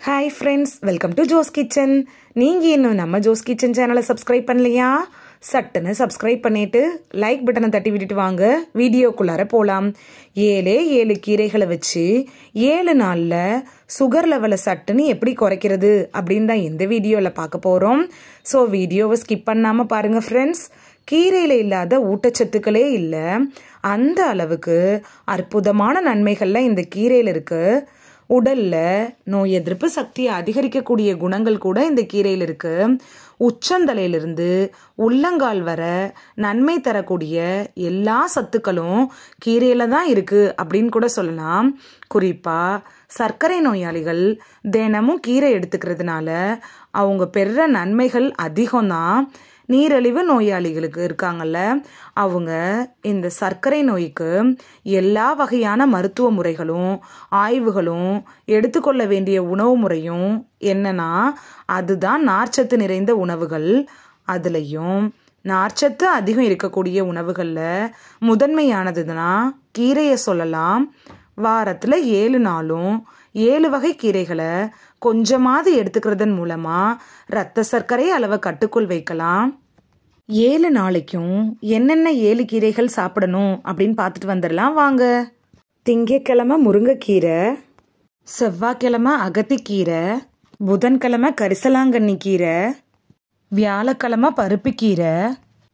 Hi friends, welcome to Jo's kitchen. நீங்கள் இன்னும் நம்ம ஜோஸ் கிச்சன் சேனலை சப்ஸ்கிரைப் பண்ணலையா? சட்டுன்னு சப்ஸ்கிரைப் பண்ணிவிட்டு லைக் பட்டனை தட்டி விட்டுட்டு வாங்க, வீடியோக்குள்ளார போகலாம். 7 கீரைகளை வச்சு 7 நாளில் சுகர் லெவலை சட்டுன்னு எப்படி குறைக்கிறது அப்படின்னு தான் இந்த வீடியோவில் பார்க்க போகிறோம். ஸோ வீடியோவை ஸ்கிப் பண்ணாமல் பாருங்கள் ஃப்ரெண்ட்ஸ். கீரையில் இல்லாத ஊட்டச்சத்துக்களே இல்லை, அந்த அளவுக்கு அற்புதமான நன்மைகள்லாம் இந்த கீரையில் இருக்குது. உடலில் நோய் எதிர்ப்பு சக்தியை அதிகரிக்கக்கூடிய குணங்கள் கூட இந்த கீரையில் இருக்குது. உச்சந்தலையிலிருந்து உள்ளங்கால் வர நன்மை தரக்கூடிய எல்லா சத்துக்களும் கீரையில் தான் இருக்குது அப்படின்னு கூட சொல்லலாம். குறிப்பாக சர்க்கரை நோயாளிகள் தினமும் கீரை எடுத்துக்கிறதுனால அவங்க பெறுற நன்மைகள் அதிகம்தான். நீரிழிவு நோயாளிகளுக்கு இருக்காங்கல்ல, அவங்க இந்த சர்க்கரை நோய்க்கு எல்லா வகையான மருத்துவ முறைகளும் ஆய்வுகளும் எடுத்துக்கொள்ள வேண்டிய உணவு முறையும் என்னன்னா, அதுதான் நார்ச்சத்து நிறைந்த உணவுகள். அதுலேயும் நார்ச்சத்து அதிகம் இருக்கக்கூடிய உணவுகளில் முதன்மையானதுன்னா கீரையை சொல்லலாம். வாரத்தில் 7 நாளும் 7 வகை கீரைகளை கொஞ்சமாவது எடுத்துக்கிறதன் மூலமாக இரத்த சர்க்கரை அளவை கட்டுக்குள் வைக்கலாம். 7 நாளைக்கும் என்னென்ன 7 கீரைகள் சாப்பிடணும் அப்படின்னு பார்த்துட்டு வந்துடலாம் வாங்க. திங்கட்கிழமை முருங்கைக்கீரை, செவ்வாய்க்கிழமை அகத்திக்கீரை, புதன்கிழமை கரிசலாங்கண்ணி கீரை, வியாழக்கிழமை பருப்புக்கீரை,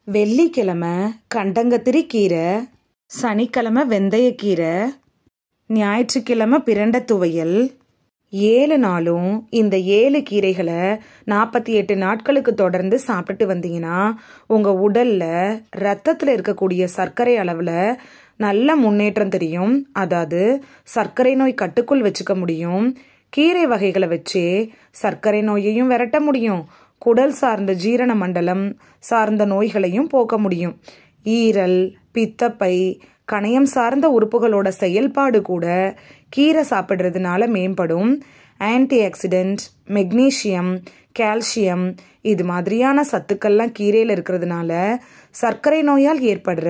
வெள்ளிக்கிழமை கண்டங்கத்திரி கீரை, சனிக்கிழமை வெந்தயக்கீரை, ஞாயிற்றுக்கிழமை பிரண்டை துவையல். 7 நாளும் இந்த 7 கீரைகளை 48 நாட்களுக்கு தொடர்ந்து சாப்பிட்டுட்டு வந்தீங்கன்னா உங்கள் உடலில் ரத்தத்தில் இருக்கக்கூடிய சர்க்கரை அளவில் நல்ல முன்னேற்றம் தெரியும். அதாவது சர்க்கரை நோய் கட்டுக்குள் வச்சுக்க முடியும். கீரை வகைகளை வச்சே சர்க்கரை நோயையும் விரட்ட முடியும். குடல் சார்ந்த ஜீரண மண்டலம் சார்ந்த நோய்களையும் போக்க முடியும். ஈரல், பித்தப்பை, கணையம் சார்ந்த உறுப்புகளோட செயல்பாடு கூட கீரை சாப்பிட்றதுனால மேம்படும். ஆன்டி ஆக்சிடென்ட், மெக்னீஷியம், கால்சியம் இது மாதிரியான சத்துக்கள்லாம் கீரையில் இருக்கிறதுனால சர்க்கரை நோயால் ஏற்படுற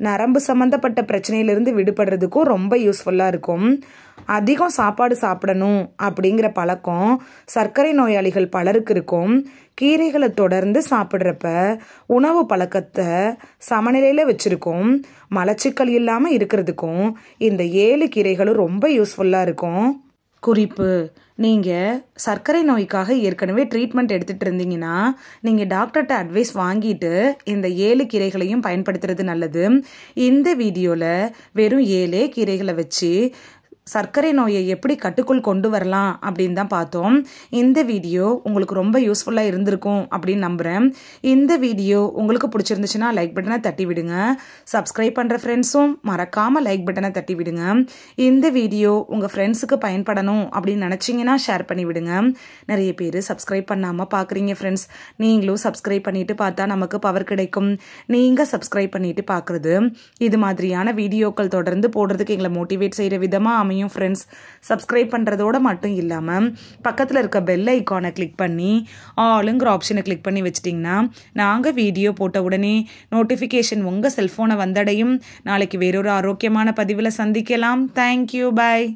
நரம்பு சம்மந்தப்பட்ட பிரச்சனையிலிருந்து விடுபடுறதுக்கும் ரொம்ப யூஸ்ஃபுல்லாக இருக்கும். அதிகம் சாப்பாடு சாப்பிடணும் அப்படிங்கிற பழக்கம் சர்க்கரை நோயாளிகள் பலருக்கு இருக்கும். கீரைகளை தொடர்ந்து சாப்பிட்றப்ப உணவு பழக்கத்தை சமநிலையில் வச்சுருக்கும். மலச்சிக்கல் இல்லாமல் இருக்கிறதுக்கும் இந்த 7 கீரைகளும் ரொம்ப யூஸ்ஃபுல்லாக இருக்கும். குறிப்பு: நீங்கள் சர்க்கரை நோய்க்காக ஏற்கனவே ட்ரீட்மெண்ட் எடுத்துகிட்டு இருந்தீங்கன்னா நீங்கள் டாக்டர்கிட்ட அட்வைஸ் வாங்கிட்டு இந்த 7 கீரைகளையும் பயன்படுத்துறது நல்லது. இந்த வீடியோவில் வெறும் 7 கீரைகளை வச்சு சர்க்கரை நோயை எப்படி கட்டுக்குள் கொண்டு வரலாம் அப்படின்னு தான் பார்த்தோம். இந்த வீடியோ உங்களுக்கு ரொம்ப யூஸ்ஃபுல்லாக இருந்திருக்கும் அப்படின்னு நம்புகிறேன். இந்த வீடியோ உங்களுக்கு பிடிச்சிருந்துச்சுன்னா லைக் பட்டனை தட்டி விடுங்க. சப்ஸ்கிரைப் பண்ணுற ஃப்ரெண்ட்ஸும் மறக்காமல் லைக் பட்டனை தட்டி விடுங்க. இந்த வீடியோ உங்கள் ஃப்ரெண்ட்ஸுக்கு பயன்படணும் அப்படின்னு நினச்சிங்கன்னா ஷேர் பண்ணி விடுங்க. நிறைய பேர் சப்ஸ்கிரைப் பண்ணாமல் பார்க்குறீங்க ஃப்ரெண்ட்ஸ். நீங்களும் சப்ஸ்கிரைப் பண்ணிவிட்டு பார்த்தா நமக்கு பவர் கிடைக்கும். நீங்கள் சப்ஸ்கிரைப் பண்ணிவிட்டு பார்க்குறது இது மாதிரியான வீடியோக்கள் தொடர்ந்து போடுறதுக்கு எங்களை மோட்டிவேட் செய்கிற விதமாக அமையும் ஃப்ரெண்ட்ஸ். சப்ஸ்கிரைப் பண்ணுறதோட மட்டும் இல்லாமல் பக்கத்தில் இருக்க பெல் ஐக்கானை கிளிக் பண்ணி ஆளுங்கிற ஆப்ஷனை கிளிக் பண்ணி வச்சிட்டிங்கன்னா நாங்கள் வீடியோ போட்ட உடனே நோட்டிஃபிகேஷன் உங்கள் செல்ஃபோனை வந்தடையும். நாளைக்கு வேறொரு ஆரோக்கியமான பதிவில் சந்திக்கலாம். தேங்க்யூ, பாய்.